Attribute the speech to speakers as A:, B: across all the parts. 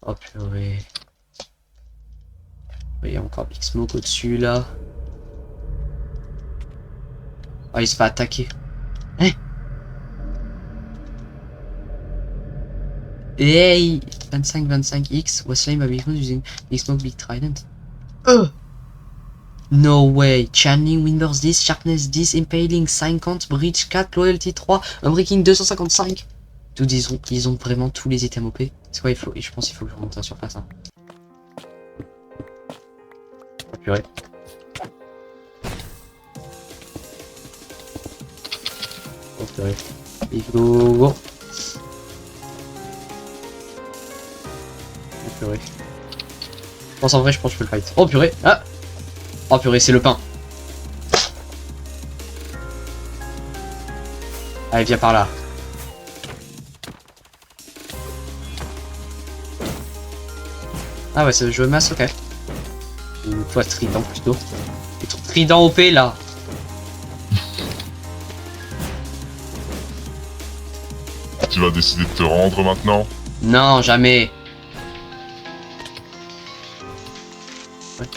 A: Oh purée. Il y a encore Big Smoke au-dessus là. Oh, il se fait attaquer. Hein? Hey! 25-25X was slain by Big Smoke using Big Smoke Big Trident. No way! Channeling, Windburst 10, Sharpness 10, Impaling 50, Breach 4, Loyalty 3, Unbreaking 255. Tout ils ont vraiment tous les items OP. C'est quoi il faut? Je pense qu'il faut que je remonte à la surface. Hein. Oh, purée. Oh purée. Il faut go. Oh purée. Je pense en vrai je pense que je peux le fight. Oh purée. Ah. Oh purée c'est le pain. Allez viens par là. Ah ouais c'est le jeu masse ok. Ou toi trident plutôt. Et ton trident OP là.
B: Tu vas décider de te rendre maintenant?
A: Non jamais. Ouais.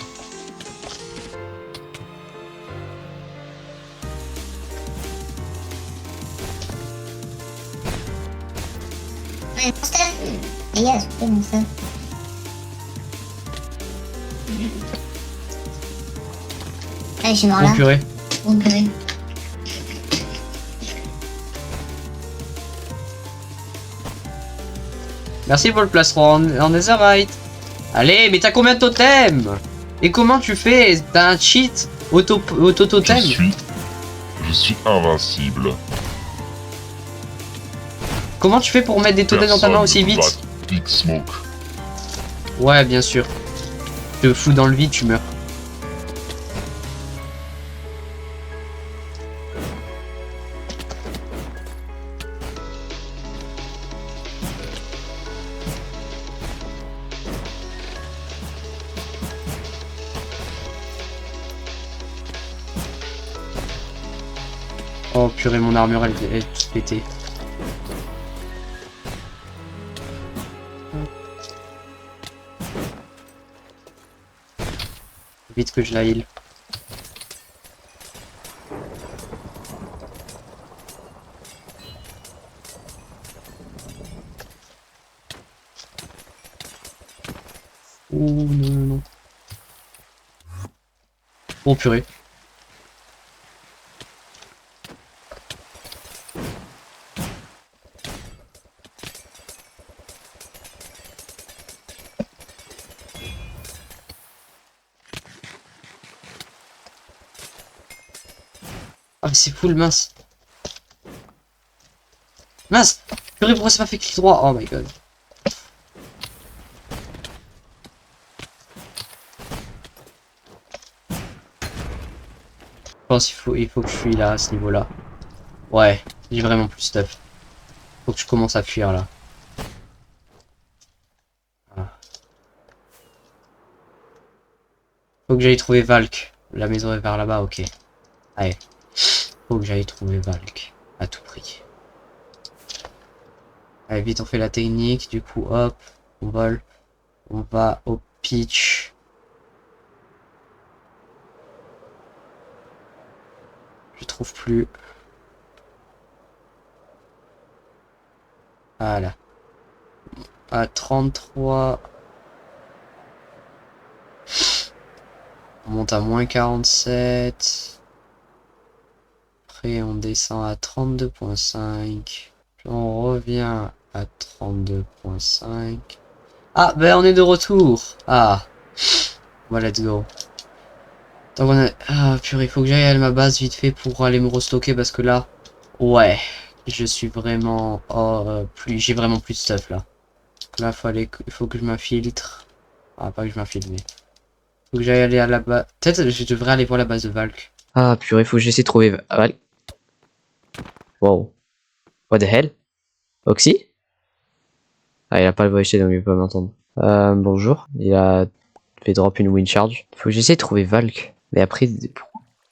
C: Ouais, monster. Les gars, j'ai fait monster. Allez, je suis mort là.
A: Oh purée.
C: Oh purée.
A: Merci pour le placement en Netherite. Allez, mais t'as combien de totems? Et comment tu fais? T'as un cheat auto-totem?
B: Je suis invincible.
A: Comment tu fais pour mettre des totems dans ta main aussi vite?
B: Big Smoke.
A: Ouais, bien sûr. Tu te fous dans le vide, tu meurs. Oh purée, mon armure elle est toute pétée. Vite que je la heal. Oh non non non. Oh purée. Ah mais c'est full mince. Mince. Purée pourquoi ça m'a fait clic droit? Oh my god. Je pense il faut que je fuis là à ce niveau là. Ouais, j'ai vraiment plus de stuff. Faut que je commence à fuir là. Voilà. Faut que j'aille trouver Valk. La maison est vers là-bas, ok. Allez. Faut que j'aille trouver Valk. À tout prix. Allez, vite, on fait la technique. Du coup, hop. On vole. On va au pitch. Je trouve plus. Voilà. À 33. On monte à moins 47. Après on descend à 32.5. Puis on revient à 32.5. Ah ben on est de retour. Ah. Bon let's go. Donc on a... Ah purée, il faut que j'aille à ma base vite fait pour aller me restocker parce que là... Ouais. Je suis vraiment... Oh, j'ai vraiment plus de stuff là. Là il faut que je m'infiltre. Ah pas que je m'infiltre mais... Faut que j'aille aller à la base. Peut-être je devrais aller voir la base de Valk. Ah purée, faut que j'essaie de trouver Valk. Wow. What the hell? Oxy? Ah, il a pas le voice donc il peut pas m'entendre. Bonjour. Il a fait drop une wind charge. Faut que j'essaie de trouver Valk. Mais après,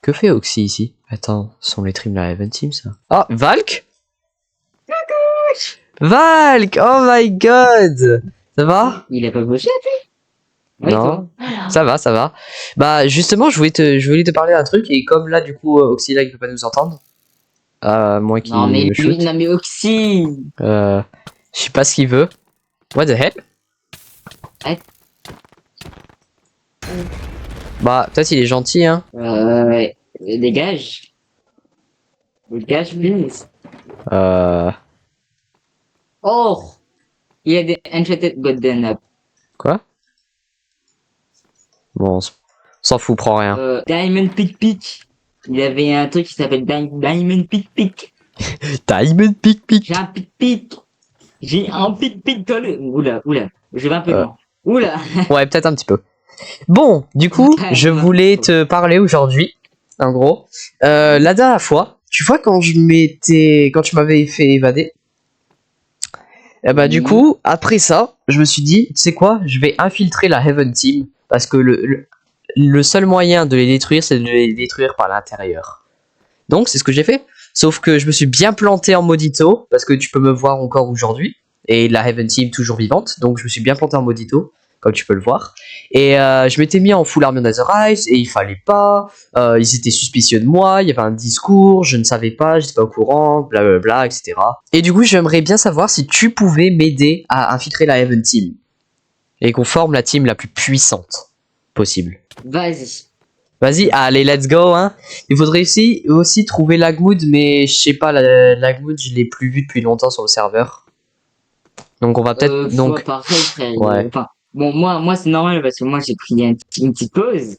A: que fait Oxy ici? Attends, ce sont les trims de la Heaven Team ça? Ah, Valk? Valk! Oh my god! Ça va?
D: Il a pas bossé, oui,
A: Non. Ça va. Bah justement, je voulais te parler d'un truc et comme là du coup Oxyla il peut pas nous entendre, moi qui
D: Non, mais
A: me shoot,
D: non, mais Oxy.
A: je sais pas ce qu'il veut. What the hell?
D: Ouais.
A: Bah peut-être il est gentil hein.
D: Dégage. Dégage, please. Oh! Il y a des Enchanted Golden Up.
A: Quoi? Bon, on s'en fout, prend rien.
D: Diamond Pick Pick. Il avait un truc qui s'appelle Diamond Pick Pick.
A: Diamond Pick Pick.
D: J'ai un Pick Pick. J'ai un Pick Pick dans le... Oula. Je vais un peu loin. Oula.
A: Ouais, peut-être un petit peu. Bon, du coup, je voulais te parler aujourd'hui, en gros. La dernière fois, tu vois, quand tu m'avais fait évader, et bah du coup, après ça, je me suis dit, tu sais quoi, je vais infiltrer la Heaven Team, parce que le seul moyen de les détruire, c'est de les détruire par l'intérieur. Donc, c'est ce que j'ai fait. Sauf que je me suis bien planté en Maudito, parce que tu peux me voir encore aujourd'hui, et la Heaven Team toujours vivante, donc je me suis bien planté en Maudito, comme tu peux le voir. Et je m'étais mis en full armure Netherite, et il fallait pas, ils étaient suspicieux de moi, il y avait un discours, je ne savais pas, j'étais pas au courant, blablabla, etc. Et du coup, j'aimerais bien savoir si tu pouvais m'aider à infiltrer la Heaven Team, et qu'on forme la team la plus puissante possible.
D: Vas-y.
A: Vas-y, allez, let's go, hein. Il faudrait aussi trouver Lagmood, mais je sais pas, Lagmood, je l'ai plus vu depuis longtemps sur le serveur. Donc on va peut-être... donc
D: pareil, frère.
A: Ouais.
D: Enfin, bon, moi c'est normal parce que moi j'ai pris une petite pause.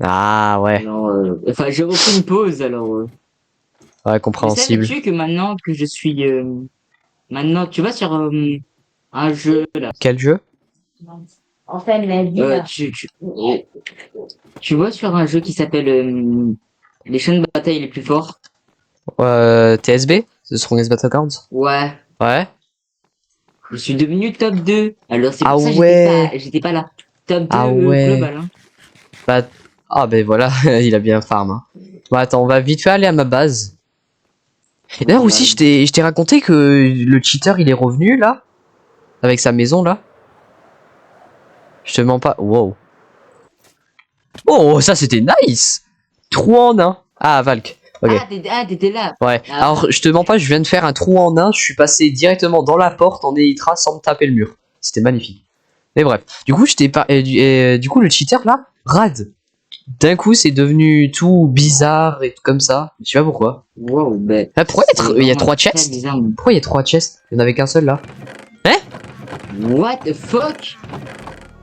A: Ah ouais,
D: Alors, enfin, j'ai repris une pause, alors...
A: ouais,
D: Mais
A: compréhensible.
D: savais-tu que maintenant que je suis... Maintenant, tu vas sur un jeu, là.
A: Quel jeu?
C: Enfin, la vie, là.
D: Tu vois sur un jeu qui s'appelle les champs de bataille les plus forts.
A: TSB? The Strongest Battlegrounds?
D: Ouais.
A: Ouais.
D: Je suis devenu top 2. Alors c'est
A: Ah
D: pour ça que
A: ouais.
D: j'étais pas là. Top 2
A: Ah ouais.
D: global. Hein.
A: Bah... Ah ben voilà, il a bien farm. Hein. Bon attends, on va vite fait aller à ma base. Et d'ailleurs aussi, je t'ai raconté que le cheater, il est revenu, là. Avec sa maison, là. Je te mens pas. Wow. Oh, ça c'était nice. 3 en 1. Ah, Valk. Ok.
D: Ah, t'étais là.
A: Ouais.
D: Ah.
A: Alors, je te mens pas, je viens de faire un trou en 1. Je suis passé directement dans la porte en Elytra sans me taper le mur. C'était magnifique. Mais bref. Du coup, du coup, le cheater, là, rad. D'un coup, c'est devenu tout bizarre et tout comme ça. Je sais pas pourquoi.
D: Wow, ben.
A: Ah, pourquoi il y a 3 chests? Pourquoi il y a 3 chests? Il n'y en avait qu'un seul, là. Hein?
D: What the fuck?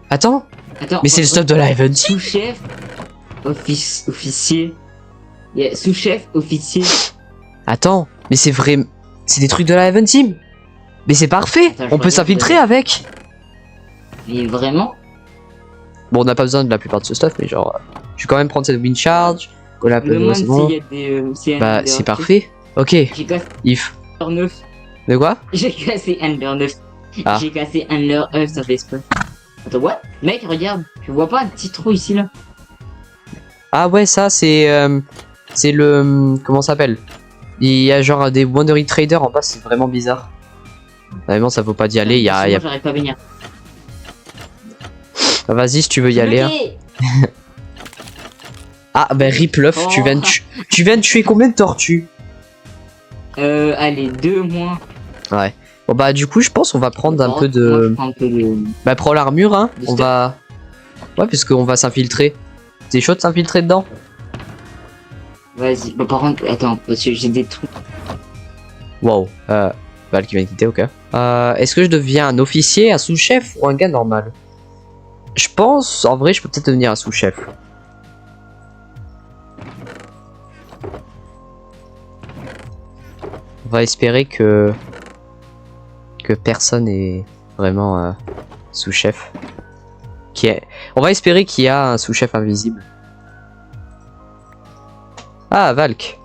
A: Attends. Mais c'est le stuff de la Heaven Team.
D: Sous-chef, officier. Yeah, sous-chef, officier.
A: Attends, mais c'est vrai. C'est des trucs de la Heaven Team. Mais c'est parfait.
D: Attends,
A: On peut s'infiltrer avec.
D: Mais vraiment?
A: Bon, on n'a pas besoin de la plupart de ce stuff, mais genre, je vais quand même prendre cette wind charge. Coller un peu,
D: Demande
A: c'est bon.
D: s'il y a des. s'il y a un
A: Bah,
D: Ender
A: c'est
D: 9.
A: parfait. Ok.
D: J'ai cassé
A: If.
D: Ender 9.
A: De quoi?
D: J'ai cassé Ender 9.
A: Ah.
D: J'ai cassé Ender 9, ça fait exprès. Attends, what? Mec, regarde, tu vois pas un petit trou ici là?
A: Ah ouais, ça c'est le comment ça s'appelle? Il y a genre des Wandering Traders en bas, c'est vraiment bizarre. Vraiment, ça vaut pas d'y aller. Il y a.
D: J'arrive pas à venir.
A: Ah, vas-y si tu veux y aller. Hein. Ah ben Rip Luff,
D: Oh.
A: tu viens de tuer combien de tortues?
D: Allez, 2 moins.
A: Ouais. Bon bah du coup je pense on va prendre un peu
D: Moi, je
A: de...
D: prends un peu de...
A: Bah prends l'armure hein.
D: Du
A: On
D: stuff.
A: va... Ouais parce qu'on va s'infiltrer. T'es chaud de s'infiltrer dedans?
D: Vas-y, bah par contre, attends, parce que j'ai des trucs.
A: Wow. Val qui vient de quitter, ok. Est-ce que je deviens un officier, un sous-chef ou un gars normal? Je pense, en vrai je peux peut-être devenir un sous-chef. On va espérer que personne est vraiment sous-chef. On va espérer qu'il y a un sous-chef invisible. Ah, Valk.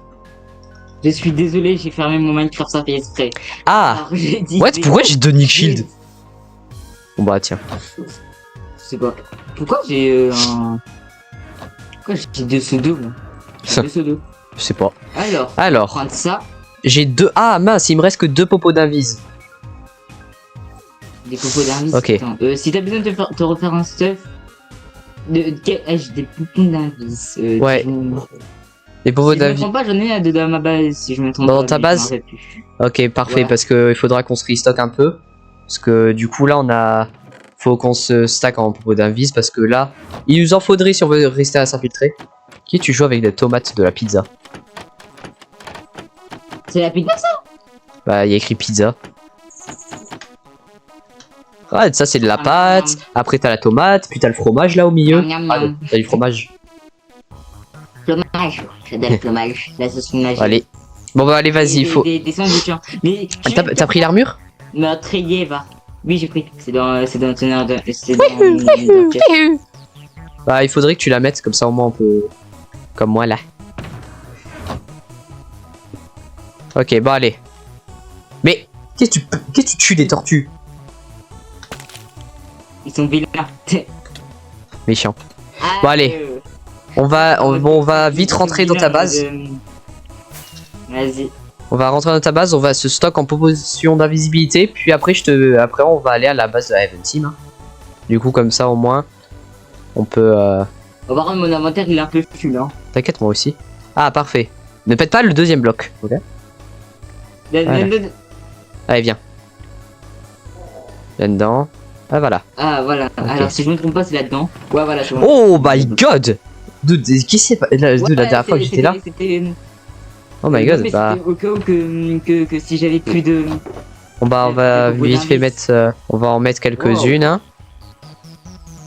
D: Je suis désolé, j'ai fermé mon Minecraft, ça fait exprès.
A: Ah,
D: Alors, j'ai dit...
A: what? Pourquoi j'ai deux Nick Shield? Bon bah tiens.
D: Je sais pas. Pourquoi j'ai un... Pourquoi j'ai 2 pseudos là? J'ai 2 pseudos.
A: Je sais pas.
D: Alors, prendre ça.
A: J'ai 2... Ah mince, il me reste que 2 popos d'invise.
D: Des popos d'invis.
A: Ok.
D: Attends, si t'as besoin de te refaire un stuff. J'ai des popos d'invis.
A: Ouais. Les popos
D: Si je me
A: d'avis.
D: trompe pas, j'en ai dans ma base. Si je me trompe
A: Dans
D: pas.
A: ta
D: mais
A: base?
D: je m'en rappelle plus.
A: Ok, parfait,
D: Ouais.
A: parce que il faudra qu'on se restock un peu. Parce que du coup, là, faut qu'on se stack en propos d'invis. Parce que là, il nous en faudrait si on veut rester à s'infiltrer. Qui tu joues avec des tomates de la pizza?
D: C'est la pizza ça?
A: Bah, il y a écrit pizza. Ouais, ça, c'est de la pâte. Après, t'as la tomate. Puis t'as le fromage là au milieu.
D: Miam, miam,
A: Ah,
D: miam.
A: t'as du fromage.
D: Fromage. J'adore le fromage. La sauce magique.
A: Allez. Bon, bah, allez, vas-y, il faut.
D: Des sandwichs. Hein. Mais
A: T'as pris l'armure?
D: Meurtrier, va. Oui, j'ai pris. C'est dans le teneur de. C'est dans.
A: Bah, il faudrait que tu la mettes, comme ça au moins on peut. Comme moi là. Ok, bon, allez. Mais, qu'est-ce que tu tues des tortues?
D: Ils sont vilains.
A: Méchant. Bon, allez. On va vite rentrer dans ta base.
D: Vas-y.
A: On va rentrer dans ta base, on va se stock en proposition d'invisibilité, puis après après on va aller à la base de la Heaven Team. Hein. Du coup comme ça au moins on peut.
D: On va rendre mon inventaire, il est un peu ful, hein.
A: T'inquiète moi aussi. Ah parfait. Ne pète pas le deuxième bloc, ok? Voilà. Allez viens. Là-dedans. Ah voilà.
D: Ah voilà.
A: Ok.
D: Alors si je me trompe pas, c'est là-dedans. Ouais voilà. C'est bon.
A: Oh my god! Qui c'est pas la dernière fois que j'étais là? Oh my god,
D: mais
A: bah.
D: c'était au cas où que si j'avais plus de.
A: On va vite fait mettre. On va en mettre quelques-unes. Hein.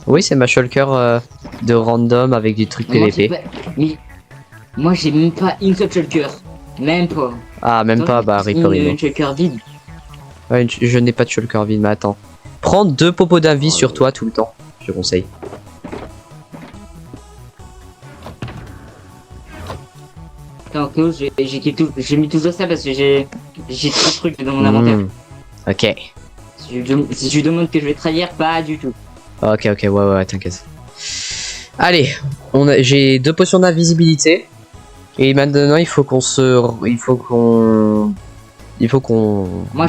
A: Oui, c'est ma shulker de random avec des trucs PVP.
D: Mais moi j'ai même pas une seule shulker. Même pas.
A: Ah, même pas, bah rip.
D: Une shulker vide.
A: Ouais, je n'ai pas de shulker vide, mais attends. Prends 2 popos d'invis sur toi tout le temps, je conseille.
D: Attends, j'ai mis tout ça parce que j'ai 3 trucs dans mon inventaire.
A: Ok.
D: Si tu demandes que je vais trahir, pas du tout.
A: Ok, ouais, t'inquiète. Allez, j'ai 2 potions d'invisibilité. Et maintenant, il faut qu'on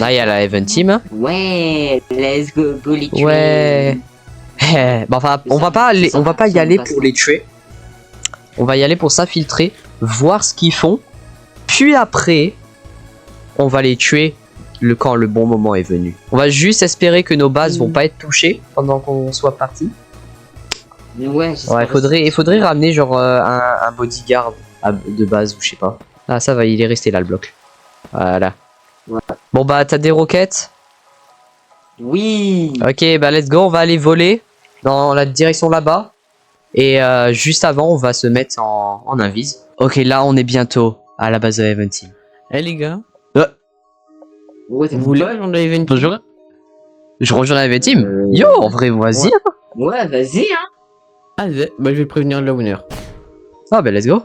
A: aille à la Heaven Team.
D: Ouais, let's go les tuer.
A: Ouais. Bon, enfin, on va pas y aller pour les tuer. On va y aller pour s'infiltrer, voir ce qu'ils font. Puis après, on va les tuer quand le bon moment est venu. On va juste espérer que nos bases vont pas être touchées pendant qu'on soit parti.
D: Ouais,
A: il faudrait ramener genre un bodyguard de base ou je sais pas. Ah ça va, il est resté là le bloc. Voilà.
D: Ouais.
A: Bon bah t'as des roquettes?
D: Oui.
A: Ok bah let's go, on va aller voler dans la direction là-bas. Et juste avant on va se mettre en invise. Ok là on est bientôt à la base de Heaven Team.
E: Eh les gars,
D: Ouais,
E: vous voulez rejoindre la Event? Bonjour.
A: Je rejoins la Heaven Team. Yo en vrai vas-y.
D: Ouais, vas-y hein.
E: Allez, bah je vais prévenir le winner.
A: Ah bah let's go.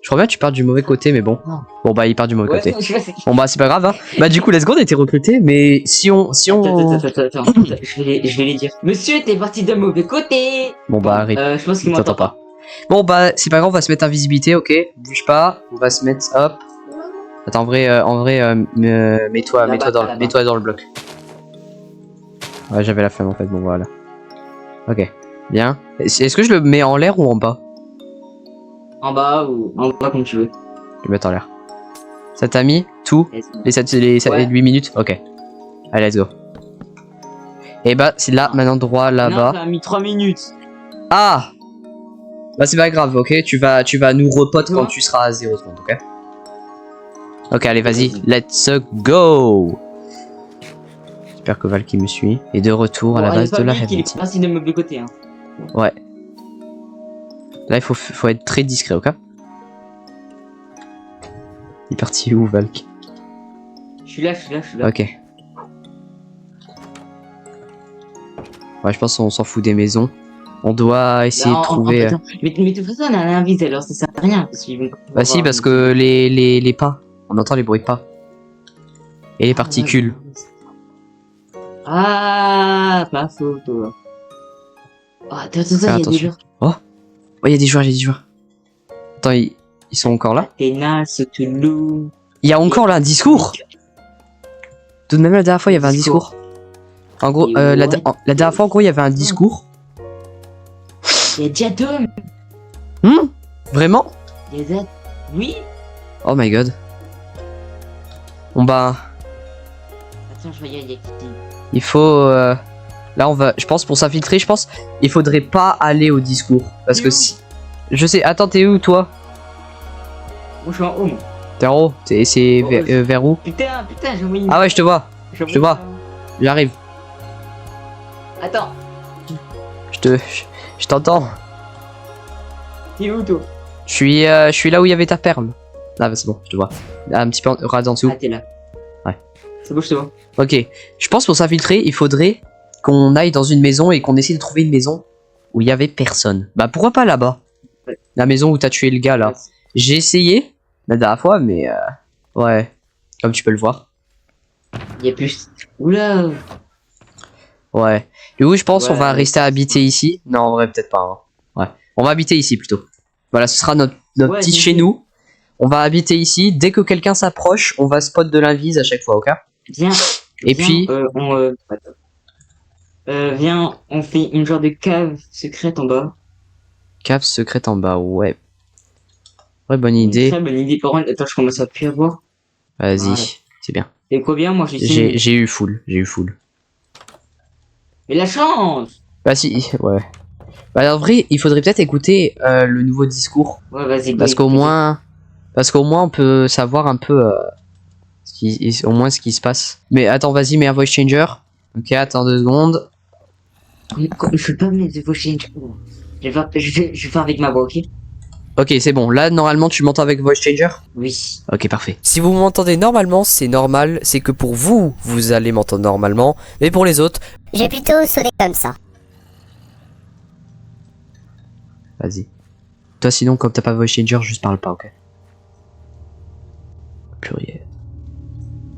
A: Je crois bien que tu pars du mauvais côté mais bon.
D: Non.
A: Bon bah il part du mauvais
D: Ouais,
A: côté.
D: je sais.
A: Bon bah c'est pas grave hein. Bah du coup let's go on a été recruté mais si on...
D: Attends, je vais les dire. Monsieur, t'es parti d'un mauvais côté.
A: Bon bah arrête.
D: Je pense qu'il
A: Il
D: m'entend
A: t'entend pas. Bon bah c'est pas grave, on va se mettre invisibilité, ok. Bouge pas, on va se mettre hop. Attends en vrai mets-toi dans le bloc. Ouais j'avais la flemme en fait, bon voilà. Ok, bien. Est-ce que je le mets en l'air ou en bas?
D: En bas ou en bas comme tu veux.
A: Je vais le mettre en l'air. Ça t'a mis tout? Les 8 minutes? Ok. Allez let's go. Et bah c'est là maintenant droit
D: Non,
A: là-bas.
D: ça a mis 3 minutes.
A: Ah! Bah c'est pas grave, ok, tu vas nous repot quand
D: Ouais.
A: tu seras à 0 secondes, ok? Ok, allez, vas-y, let's go! J'espère que Val qui me suit. Et de retour à la base de la Heaven
D: Il est
A: Team.
D: parti d'un mauvais côté hein.
A: Ouais. Là, il faut être très discret, ok? Il est parti où, Valk?
D: Je suis là.
A: Ok. Ouais, je pense qu'on s'en fout des maisons. On doit essayer de trouver...
D: Mais de toute façon, on a un invisible alors ça sert à rien. Parce qu'ils vont
A: Bah si, parce que les pas, on entend les bruits de pas. Et les particules.
D: Ah, pas faux, toi. Oh, attends, il y a des
A: attention.
D: gens.
A: Oh, il y a des joueurs, Attends, ils sont encore là?
D: Athénas, Toulouse.
A: Il y a encore là un discours? Tout de même, la dernière fois, il y avait un discours.
E: En gros,
D: Et
E: la
D: ouais.
E: la dernière fois, en gros, il y avait un discours.
D: Il y a déjà deux.
E: Vraiment?
D: Il y a déjà... Oui.
E: Oh my god. Bon bah,
D: Attends, je regarde, il y a qui?
E: il faut... Là, on va... Je pense, pour s'infiltrer, je pense, il faudrait pas aller au discours. Parce que si... Je sais... Attends, t'es où, toi?
D: Moi, je suis en haut, moi.
E: T'es en haut? C'est
D: Oh,
E: vers où?
D: Putain, j'ai envoyé une...
E: Ah ouais, je te vois.
D: J'ai
E: je te vois. J'arrive.
D: Attends,
E: Je t'entends.
D: t'es où, toi?
E: Je suis là où il y avait ta perle. Ah bah c'est bon, je te vois. Un petit peu rase en dessous.
D: Ah, t'es là.
E: Ouais.
D: C'est bon, je te vois.
E: Ok. Je pense pour s'infiltrer, il faudrait qu'on aille dans une maison et qu'on essaie de trouver une maison où il y avait personne. Bah pourquoi pas là-bas?
D: Ouais.
E: La maison où t'as tué le gars là. J'ai essayé la dernière fois, mais ouais. Comme tu peux le voir.
D: Il y a plus... Oula.
E: Ouais. Du coup, je pense qu'on
D: Ouais,
E: va
D: ouais.
E: rester habiter ici. Non, en vrai, peut-être pas. Hein. Ouais. On va habiter ici plutôt. Voilà, ce sera notre
D: Ouais,
E: petit
D: j'ai
E: chez
D: vu.
E: nous. On va habiter ici. Dès que quelqu'un s'approche, on va spot de l'invise à chaque fois, ok?
D: Viens.
E: Et
D: Viens,
E: puis-
D: attends. Viens, on fait une genre de cave secrète en bas.
E: Cave secrète en bas, ouais. Ouais, bonne
D: Une
E: idée.
D: très bonne idée. Par contre, attends, je commence à plus avoir.
E: Vas-y,
D: Voilà.
E: c'est bien.
D: Et quoi bien, moi, j'ai
E: J'ai eu full, j'ai eu full.
D: Mais la chance.
E: Bah si, ouais. Bah en vrai, il faudrait peut-être écouter le nouveau discours.
D: Ouais, vas-y.
E: Parce qu'au moins on peut savoir un peu au moins ce qui se passe. Mais attends, vas-y, mets un voice changer. Ok, attends 2 secondes.
D: Je peux pas mettre de vos chaînes. Je vais faire avec ma voix, ok?
E: Ok, c'est bon. Là, normalement, tu m'entends avec voice changer?
D: Oui.
E: Ok, parfait. Si vous m'entendez normalement, c'est normal. C'est que pour vous, vous allez m'entendre normalement. Mais pour les autres,
C: Je vais plutôt sonner comme ça.
E: vas-y. Toi, sinon, comme t'as pas voice changer, juste parle pas, ok? Purée.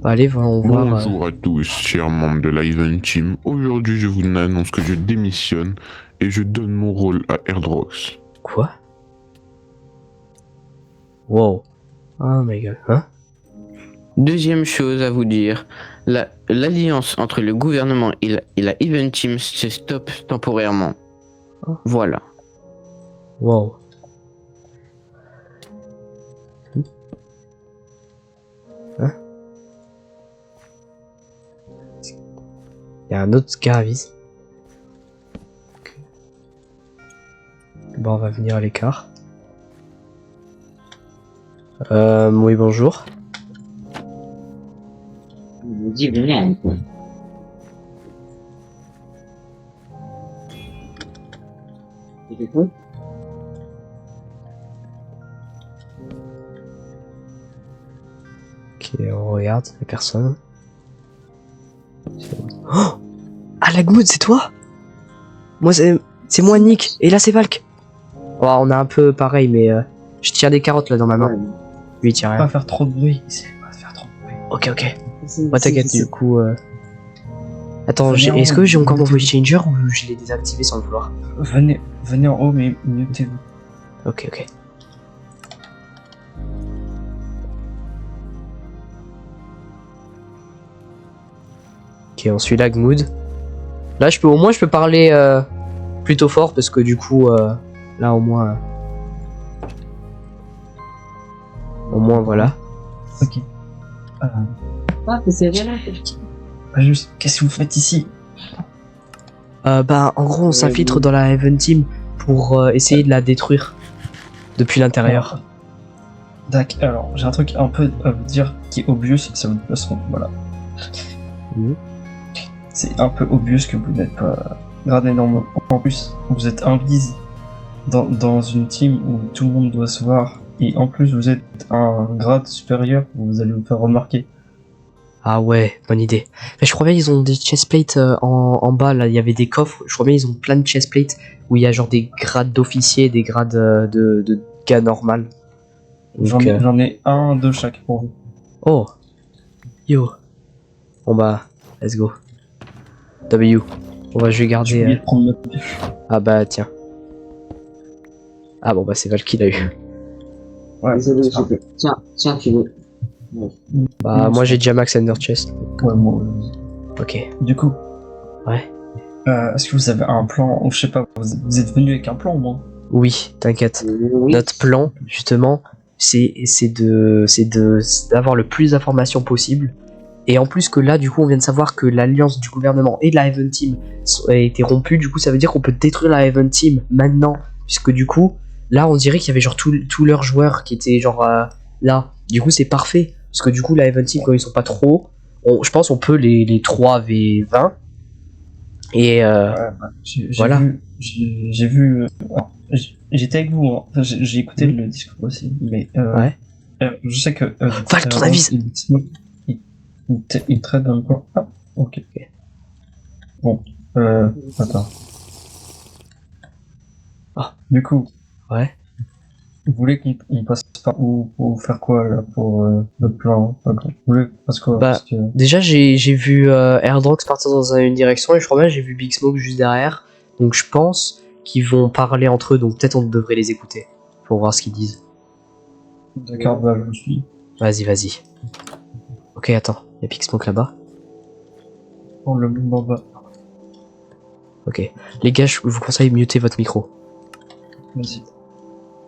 E: Bah, allez, on va voir.
B: Bonjour à tous, chers membres de l'Iven Team. Aujourd'hui, je vous annonce que je démissionne et je donne mon rôle à Airdrox.
E: Quoi? Wow. Oh my god. Hein?
F: Deuxième chose à vous dire, l'alliance entre le gouvernement et la Even Team se stoppe temporairement.
E: Oh.
F: Voilà.
E: Wow. Hein? Il y a un autre Scaravis. Ok. Bon, on va venir à l'écart. Oui, bonjour.
D: Je vous dis, venez. C'est quoi?
E: Ok, on regarde, la personne. Oh, ah, Lagmood, c'est toi? Moi, c'est moi, Nick. Et là, c'est Valk. Oh, on a un peu pareil, mais je tire des carottes là dans ma main.
D: Ouais.
E: Lui, il tire rien.
G: Pas faire trop de bruit. C'est pas faire trop de bruit.
E: Ok, ok.
D: C'est-
E: Moi, t'inquiète,
D: c'est-
E: du coup. Attends,
G: Venez
E: est-ce
G: en
E: que
G: haut,
E: j'ai encore mon
G: mutez-vous.
E: voice changer ou je l'ai désactivé sans le vouloir?
G: Venez en haut, mais mutez-vous.
E: Ok, ok. Ok, on suit Lagmood. Là, au moins, je peux parler plutôt fort parce que du coup, là, au moins, voilà.
G: Ok.
D: Ah, mais c'est rien.
G: Juste, qu'est-ce que vous faites ici?
E: Bah, en gros, on s'infiltre dans la Heaven Team pour essayer de la détruire depuis l'intérieur.
G: D'accord. Alors, j'ai un truc un peu à vous dire qui est obvious, c'est votre placement. Voilà.
E: Mhm.
G: C'est un peu obvious que vous n'êtes pas gradé normal. En plus, vous êtes invisible dans une team où tout le monde doit se voir. Et en plus, vous êtes un grade supérieur où vous allez vous faire remarquer.
E: Ah ouais, bonne idée. Mais je crois bien ils ont des chestplates en bas, là, il y avait des coffres. Je crois bien ils ont plein de chestplates où il y a genre des grades d'officiers, des grades de gars normal. Donc,
G: J'en ai un de chaque pour vous.
E: Oh. Yo. Bon bah, let's go. W. Bon bah je vais
G: J'ai
E: garder...
G: oublié de prendre notre...
E: Ah bah tiens. Ah bon bah c'est Val qui l'a eu.
G: Ouais,
D: Désolé,
G: c'est pas-
D: tiens, tu veux.
E: Bah moi j'ai déjà Max Ender Chest.
G: ouais, moi,
E: Ok.
G: du coup,
E: Ouais.
G: Est-ce que vous avez un plan, ou je sais pas, vous êtes venu avec un plan au moins?
E: Oui, t'inquiète.
D: Oui.
E: Notre plan, justement, c'est d'avoir le plus d'informations possible. Et en plus que là, du coup, on vient de savoir que l'alliance du gouvernement et de la Haven Team a été rompue. Du coup, ça veut dire qu'on peut détruire la Haven Team maintenant. Puisque du coup, là, on dirait qu'il y avait genre tous leurs joueurs qui étaient genre là. Du coup, c'est parfait. Parce que du coup, la Haven Team, quand ils sont pas trop, je pense on peut les 3v20. Et voilà.
G: J'ai vu. J'étais avec vous, hein. J'ai écouté le discours aussi, mais
E: Ouais.
G: je sais que.
E: Val, ton avis.
G: Il traite dans le coin. Ah, ok. Bon, attends.
E: Ah.
G: Du coup.
E: Ouais.
G: Vous voulez qu'on passe par où pour faire quoi là pour le plan? Vous voulez parce quoi?
E: Bah,
G: Parce que...
E: déjà, j'ai vu Airdrox partir dans une direction et je crois bien j'ai vu Big Smoke juste derrière. Donc je pense qu'ils vont parler entre eux, donc peut-être on devrait les écouter pour voir ce qu'ils disent.
G: D'accord, bah je suis.
E: Vas-y. Ok, attends, il y a Big Smoke là-bas.
G: Oh, le monde en bas.
E: Ok. Les gars, je vous conseille de muter votre micro.
G: Vas-y.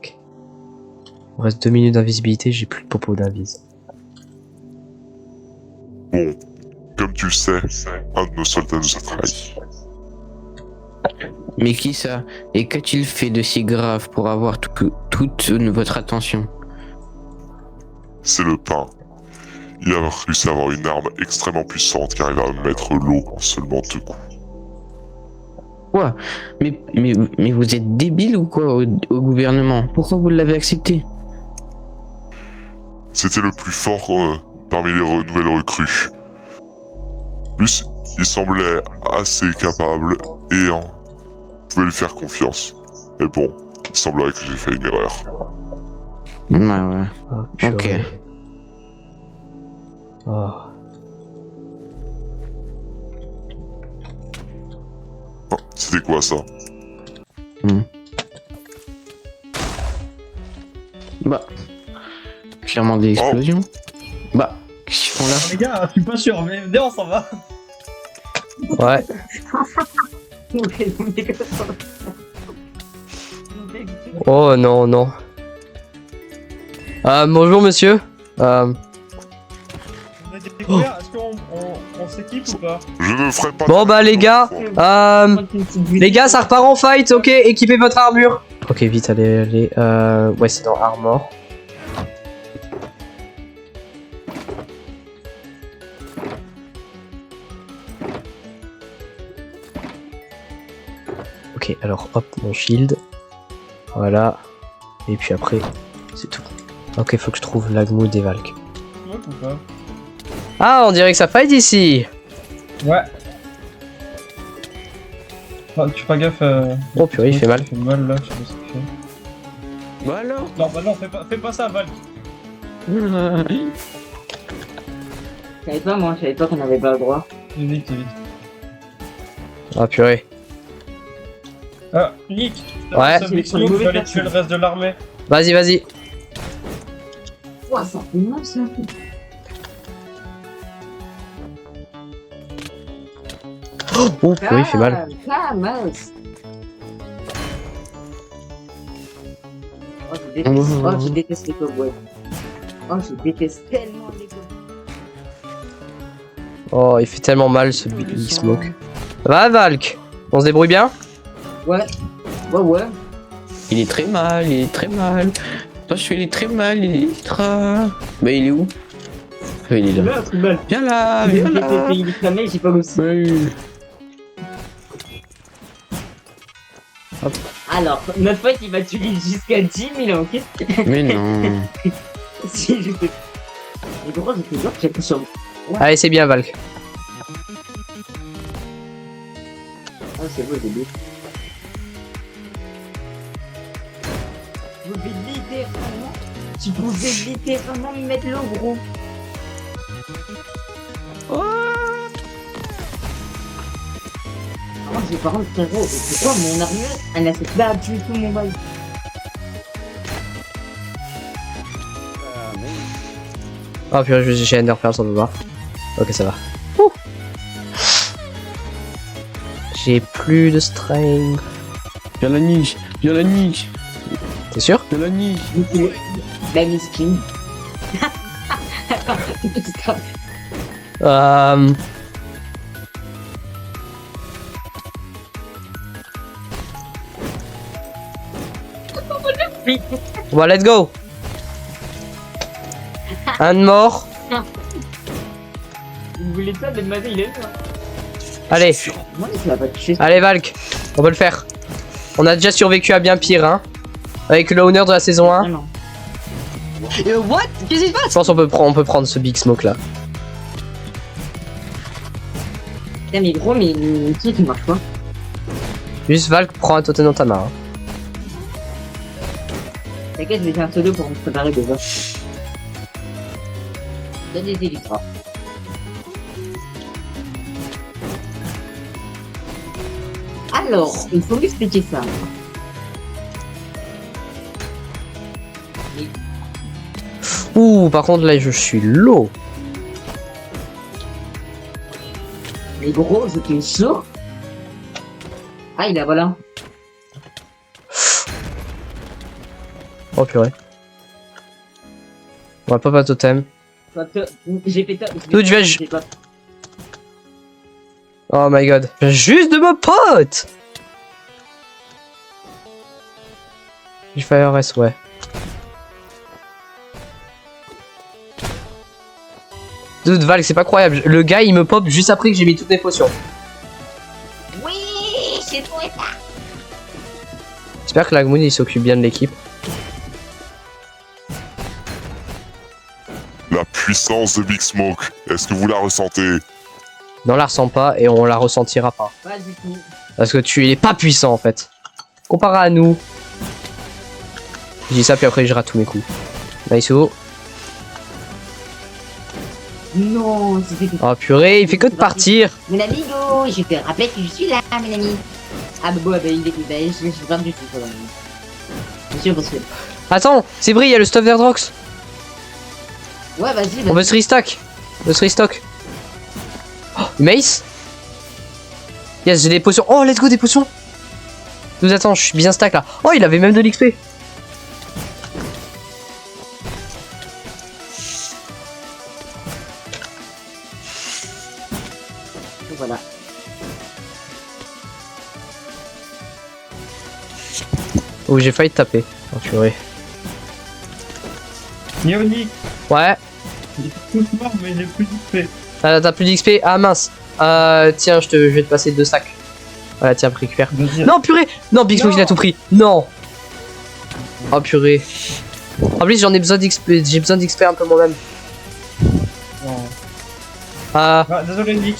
E: Il me reste 2 minutes d'invisibilité, j'ai plus de popo d'invis.
H: Bon, comme tu le sais, un de nos soldats nous a trahis.
F: Mais qui ça? Et qu'a-t-il fait de si grave pour avoir toute votre attention?
H: C'est le pain. Il a réussi à avoir une arme extrêmement puissante qui arrive à mettre l'eau en seulement 2 coups.
F: Quoi? Mais vous êtes débile ou quoi au gouvernement? Pourquoi vous l'avez accepté?
H: C'était le plus fort parmi les nouvelles recrues. Plus, il semblait assez capable et on pouvait lui faire confiance. Mais bon, il semblerait que j'ai fait une erreur.
F: Ouais.
E: Oh,
F: Ok.
E: purée. Oh.
H: Oh, c'était quoi ça?
F: Bah. Clairement des explosions. Bah. Qu'est-ce qu'ils font là?
G: Les gars, je suis pas sûr, mais venez, on s'en va.
E: Ouais. Oh non. Bonjour monsieur.
G: On a découvert, est-ce qu'on s'équipe ou pas?
H: Je ne ferai pas...
E: Bon bah les gars, les gars ça repart en fight, ok, équipez votre armure. Ok vite allez, ouais c'est dans Armor. Ok alors hop mon shield, voilà, et puis après c'est tout. Ok faut que je trouve l'Agmoud et Valk.
G: Ouais ou pas?
E: Ah on dirait que ça fight ici.
G: Ouais. Oh, tu fais pas gaffe.
E: Oh purée il fait mal.
G: Il fait mal là, je sais pas ce qu'il fait.
F: Bah alors.
G: Non, bah non, fais pas ça, Val.
D: Je savais pas, moi, je savais pas qu'on avait pas le droit.
G: Vite.
E: Ah purée.
G: Ah, Nick,
E: Ouais.
G: il fallait tuer le reste de l'armée.
E: Vas-y.
D: Ouah, ça fait mal ça.
E: Oh purée il fait mal.
D: Ah, mince. Je déteste les cowboys. Oh, je déteste tellement les cowboys.
E: Oh il fait tellement mal ce Big Smoke. Va Valk. On se débrouille bien?
D: Ouais.
F: Il est très mal. Attention, il est très mal, il est ultra... Bah il est où? Il est là. Viens là.
D: Il est cramé, j'ai pas aussi.
E: Hop.
D: Alors, notre pote il va tuer jusqu'à 10 000 ok?
F: Mais non.
D: Si, je sais. Mais pourquoi j'ai fait genre que j'ai plus sur.
E: Allez c'est bien Valk.
D: Ah, c'est beau, j'ai dit. Tu pouvais littéralement me mettre le gros. Oh, j'ai par contre frérot, pourquoi mon armure elle a fait pas du tout mon bail?
E: Oh purée j'ai Enderpearl ça peut pas. Ok ça va. J'ai plus de strength.
F: Viens la niche, viens la niche,
E: T'es sûr?
F: viens la niche.
D: La miskin.
E: Bon, let's go. Un de mort.
D: Vous voulez ça, Ben Mazé, il est là.
E: Allez,
D: Moi, ça va pas toucher.
E: allez Valk, on peut le faire. On a déjà survécu à bien pire, hein. Avec le owner de la saison 1.
D: Ah non.
A: What? Qu'est-ce qui se
E: Je
A: passe?
E: pense qu'on peut prendre ce big smoke là.
D: Putain, mais gros, mais le truc il marche pas.
E: Juste Valk, prends un totem dans ta main. Hein.
D: T'inquiète, je vais faire un pseudo pour me préparer déjà. Donne des élytras. Alors, il faut m'expliquer ça.
E: Ouh, par contre là je suis low.
D: Mais gros, je suis chaud. Ah, il a voilà.
E: Oh purée. On va pas totem.
D: J'ai fait top.
E: D'où tu vas- Oh my god. Juste de ma pote. Fire S, ouais. Dude, Valk, c'est pas croyable. Le gars il me pop juste après que j'ai mis toutes mes potions.
C: Oui, c'est toi et ça.
E: J'espère que Lagmoon il s'occupe bien de l'équipe.
H: La puissance de Big Smoke, est-ce que vous la ressentez?
E: Non, on la ressent pas et on la ressentira pas.
D: Pas du tout.
E: Parce que tu es pas puissant en fait. Comparé à nous. Je dis ça puis après je rate tous mes coups. Nice. Oh
D: Non, c'était.
E: purée, il fait que de partir.
C: Mon amigo, je te rappelle que je suis là, mon ami.
D: Ah, bah, bah, il est. Bah, je suis pas du tout, quand même. Bien sûr, parce que.
E: Attends, c'est vrai, il y a le stuff d'Airdrox.
D: Ouais, vas-y,
E: On
D: vas-y.
E: veut se restock. On veut se restock. Oh, Mace. Yes, j'ai des potions. Oh, let's go, des potions. Nous attends, je suis bien stack là. Oh, il avait même de l'XP.
D: Voilà.
E: Oh, j'ai failli te taper. Oh, purée.
G: Nionic,
E: Ouais.
G: il est tout mort, mais il est plus discret.
E: T'as plus d'XP. Ah mince. Tiens, je vais te passer 2 stacks. Voilà, tiens, récupère.
G: Vas-y.
E: Non, purée. Non, Big Smoke, il a tout pris. Non. Oh, purée. En plus, j'en ai besoin d'XP. J'ai besoin d'XP un peu moi-même.
G: Non.
E: Ah,
G: Ah, désolé, Nick.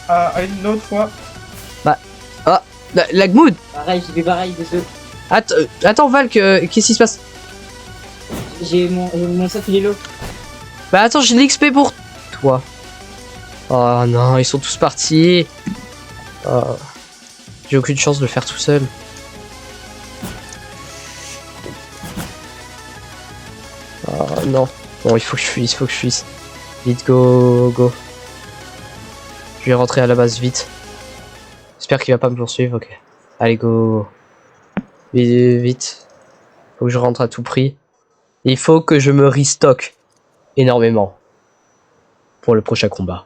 G: À une autre fois.
E: Lagmood.
D: Pareil, j'ai fait pareil, désolé.
E: Attends, Valk, qu'est-ce qui se passe?
D: J'ai mon sac, il est low.
E: Bah attends, j'ai de l'XP pour toi. Oh non, ils sont tous partis. Oh. J'ai aucune chance de le faire tout seul. Oh non. Bon, il faut que je fuisse, Vite, go, go. Je vais rentrer à la base vite. J'espère qu'il va pas me poursuivre, ok. Allez, go. Vite, vite. Faut que je rentre à tout prix. Il faut que je me restock énormément pour le prochain combat.